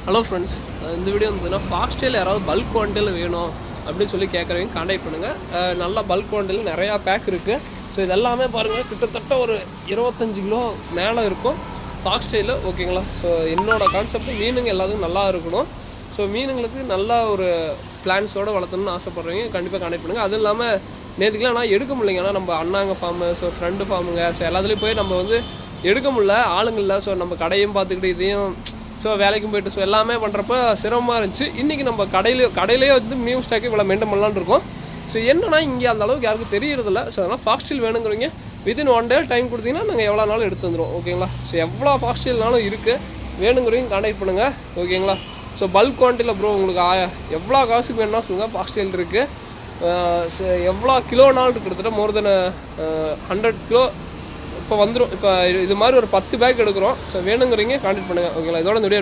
Hello friends, இந்த video வந்து foxtail யாராவது பல்க் குவான்டிட்டியில் வேணும் அப்படின்னு சொல்லி கேட்குறவங்க கான்டாக்ட் பண்ணுங்கள். நல்லா பல்க் குவான்டிட்டியில் நிறையா பேக் இருக்குது. ஸோ இதெல்லாமே பாருங்கள், கிட்டத்தட்ட ஒரு 25 கிலோ மேலே இருக்கும் ஃபாக்ஸ்டைலில். ஓகேங்களா? ஸோ என்னோடய கான்செப்ட் மீனுங்க எல்லாத்துக்கும் நல்லா இருக்கணும். ஸோ மீனுங்களுக்கு நல்லா ஒரு பிளான்ஸோடு வளர்த்தணும்னு ஆசைப்பட்றவங்க கண்டிப்பாக கான்டாக்ட் பண்ணுங்கள். அதுவும் இல்லாமல் நேற்றுக்கெலாம் நான் எடுக்க முடியலைங்க. ஆனால் நம்ம அண்ணாங்க ஃபார்மு, ஸோ ஃப்ரெண்டு ஃபார்முங்க, ஸோ எல்லாத்துலேயும் போய் நம்ம வந்து எடுக்க முடியல, ஆளுங்க இல்லை. ஸோ நம்ம கடையும் பார்த்துக்கிட்டு இதையும் ஸோ வேலைக்கும் போய்ட்டு ஸோ எல்லாமே பண்ணுறப்ப சிரமமாக இருந்துச்சு. இன்றைக்கி நம்ம கடையிலே வந்து மினிமம் ஸ்டாக்கு இவ்வளோ மெயின்டைன் பண்ணலான்னு இருக்கோம். ஸோ என்னன்னா இங்கே அந்த அளவுக்கு யாருக்கும் தெரியறதில்ல. ஸோ அதனால் ஃபாக்ஸ்டைல் வேணுங்கிறீங்க வித்தின் 1 day டைம் கொடுத்தீங்கன்னா நாங்கள் எவ்வளோ நாளும் எடுத்து வந்துடுவோம். ஓகேங்களா? ஸோ எவ்வளோ ஃபாக்ஸ்டைல்னாலும் இருக்குது, வேணுங்கிறவங்க கான்டாக்ட் பண்ணுங்கள். ஓகேங்களா? ஸோ பல்க் குவான்டிட்டியில் ப்ரோ உங்களுக்கு எவ்வளோ காசுக்கு வேணும்னா சொல்லுங்கள், ஃபாக்ஸ்டைல் இருக்குது. எவ்வளோ கிலோனாலும் கிட்டத்தட்ட மோர் தென் 100 கிலோ இப்போ வந்துடும். இப்போ இது மாதிரி ஒரு 10 பேக் எடுக்கிறோம். ஸோ வேணுங்கிறீங்க கான்டாக்ட் பண்ணுங்கள். ஓகேங்களா? இதோட இந்த வீடியோ